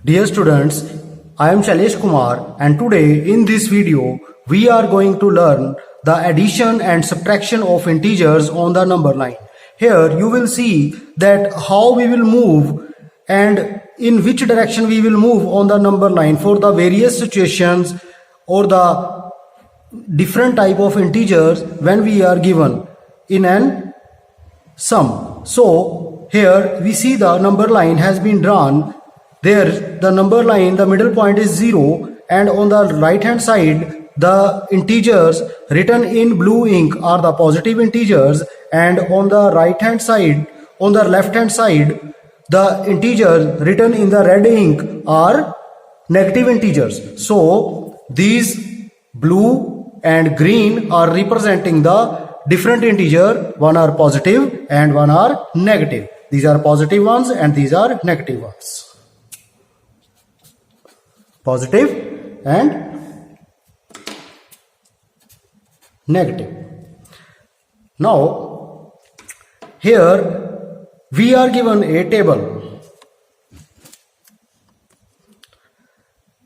Dear students, I am Shailesh Kumar and today in this video we are going to learn the addition and subtraction of integers on the number line. Here you will see that how we will move and in which direction we will move on the number line for the various situations or the different type of integers when we are given in an sum. So here we see the number line has been drawn. There the number line, the middle point is 0, and on the right hand side the integers written in blue ink are the positive integers, and on the right hand side, on the left hand side, the integers written in the red ink are negative integers. So these blue and green are representing the different integer. One are positive and one are negative. These are positive ones and these are negative ones. Positive and negative. Now here we are given a table.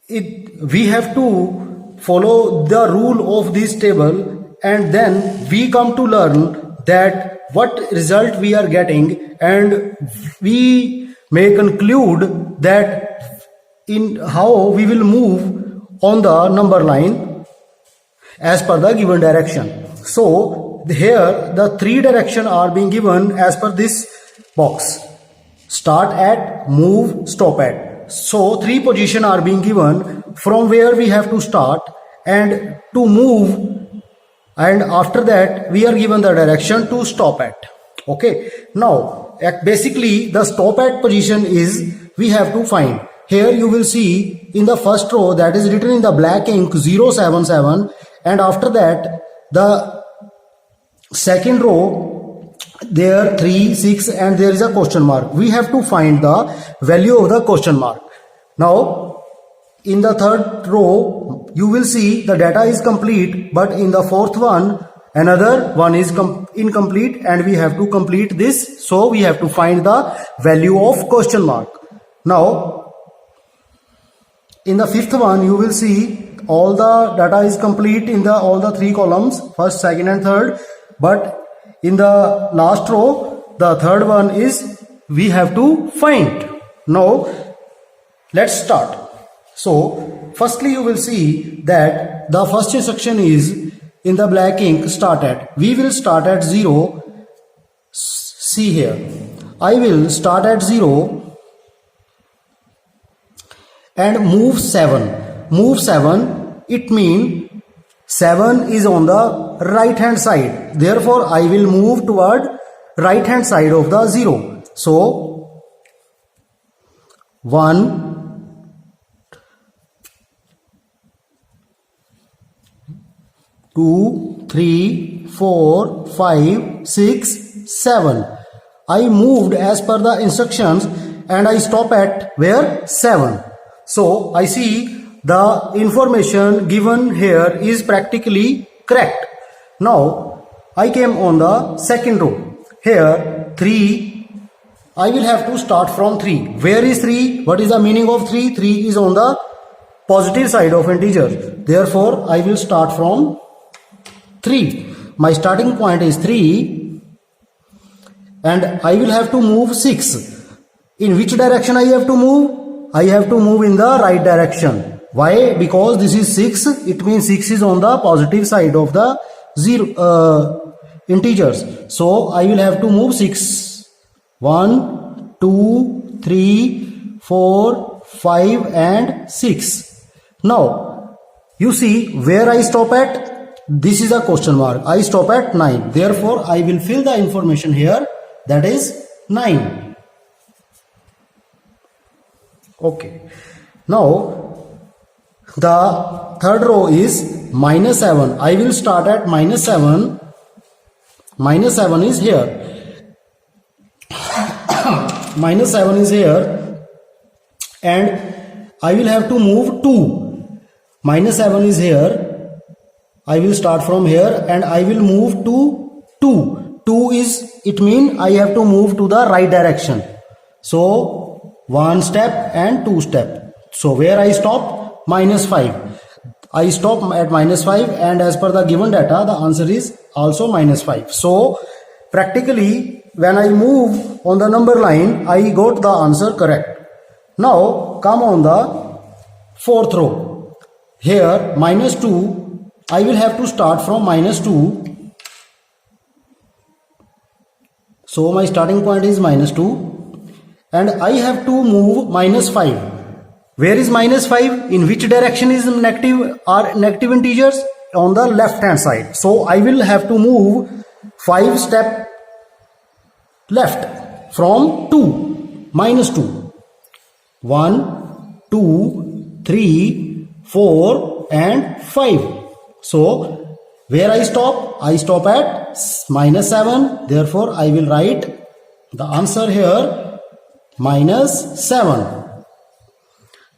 We have to follow the rule of this table, and then we come to learn that what result we are getting, and we may conclude that in how we will move on the number line as per the given direction. So here the three directions are being given as per this box: start at, move, stop at. So three positions are being given from where we have to start and to move, and after that we are given the direction to stop at. Okay, now basically the stop at position is we have to find. Here you will see in the first row that is written in the black ink 077, and after that the second row there 3, 6, and there is a question mark. We have to find the value of the question mark. Now in the third row you will see the data is complete, but in the fourth one another one is incomplete, and we have to complete this. So we have to find the value of question mark. Now in the fifth one you will see all the data is complete in the all the three columns, first, second and third, but in the last row the third one is we have to find. Now let's start. So firstly you will see that the first instruction is in the black ink start at. We will start at 0. See here, I will start at 0 and move 7. Move 7, it means 7 is on the right hand side. Therefore I will move toward right hand side of the 0. So 1, 2, 3, 4, 5, 6, 7. I moved as per the instructions and I stop at where? 7. So I see the information given here is practically correct. Now I came on the second row. Here 3, I will have to start from 3. Where is 3? What is the meaning of 3? 3 is on the positive side of integers. Therefore I will start from 3. My starting point is 3 and I will have to move 6. In which direction I have to move? I have to move in the right direction. Why? Because this is 6. It means 6 is on the positive side of the integers. So I will have to move 6. 1, 2, 3, 4, 5 and 6. Now you see where I stop at. This is a question mark. I stop at 9. Therefore I will fill the information here, that is 9. Okay. Now the third row is minus 7. I will start at minus 7. Minus 7 is here. Minus 7 is here and I will have to move 2. Minus 7 is here. I will start from here and I will move to 2. 2 is, it means I have to move to the right direction. So one step and two step. So where I stop? Minus 5. I stop at minus 5, and as per the given data, the answer is also minus 5. So practically when I move on the number line, I got the answer correct. Now come on the fourth row. Here minus 2, I will have to start from minus 2. So my starting point is minus 2, and I have to move minus 5. Where is minus 5? In which direction is negative or negative integers? On the left hand side. So I will have to move 5 step left from 2, minus 2. 1, 2, 3, 4 and 5. So where I stop? I stop at minus 7. Therefore I will write the answer here minus 7.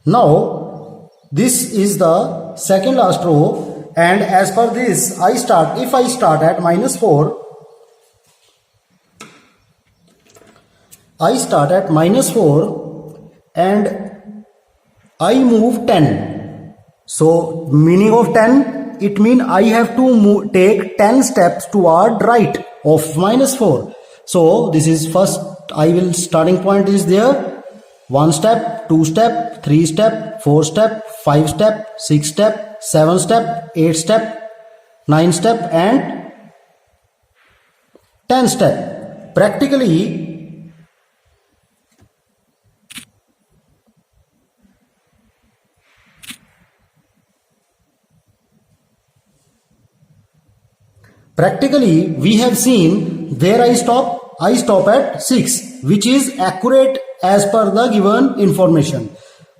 Now this is the second last row, and as per this if I start at minus 4, I start at minus 4 and I move 10. So meaning of 10, it means I have to take 10 steps toward right of minus 4. So this is first, starting point is there. 1 step, 2 step, 3 step, 4 step, 5 step, 6 step, 7 step, 8 step, 9 step and 10 step. Practically we have seen where I stop at 6, which is accurate as per the given information.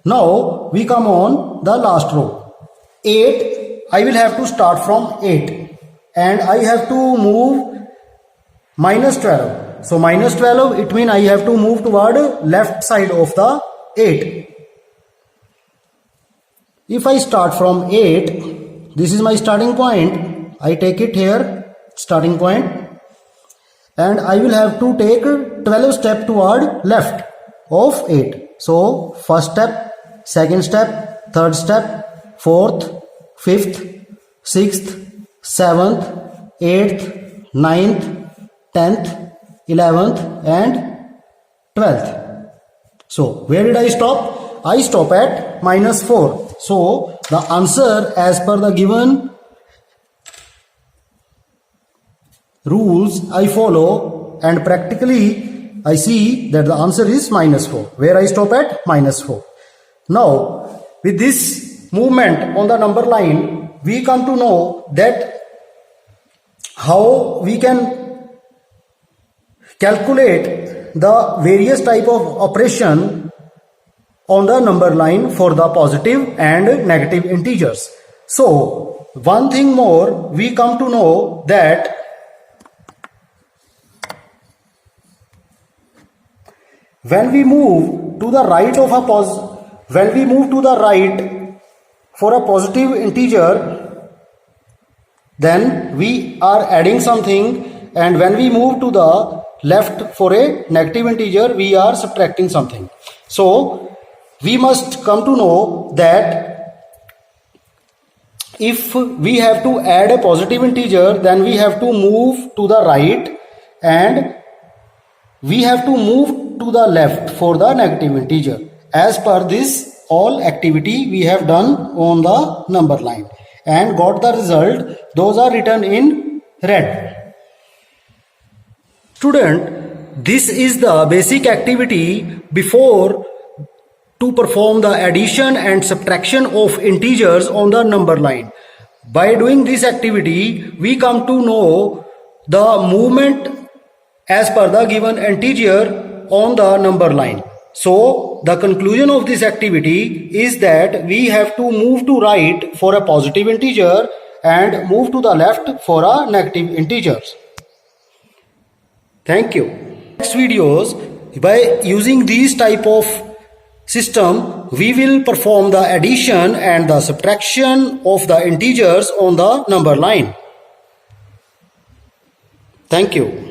Now we come on the last row. 8, I will have to start from 8 and I have to move minus 12. So minus 12, it means I have to move toward left side of the 8. If I start from 8, this is my starting point. I take it here, starting point, and I will have to take 12 steps toward left of 8. So first step, second step, third step, fourth, fifth, sixth, seventh, 8th, 9th, 10th, 11th and 12th. So where did I stop? I stop at minus 4. So the answer as per the given rules I follow, and practically I see that the answer is minus 4, where I stop at minus 4. Now with this movement on the number line, we come to know that how we can calculate the various type of operation on the number line for the positive and negative integers. So one thing more, we come to know that when we move to the right of for a positive integer, then we are adding something, and when we move to the left for a negative integer, we are subtracting something. So we must come to know that if we have to add a positive integer, then we have to move to the right and we have to move to the left for the negative integer. As per this all activity we have done on the number line and got the result. Those are written in red. Student, this is the basic activity before to perform the addition and subtraction of integers on the number line. By doing this activity, we come to know the movement as per the given integer on the number line. So the conclusion of this activity is that we have to move to right for a positive integer and move to the left for a negative integers. Thank you. Next videos, by using these type of system, we will perform the addition and the subtraction of the integers on the number line. Thank you.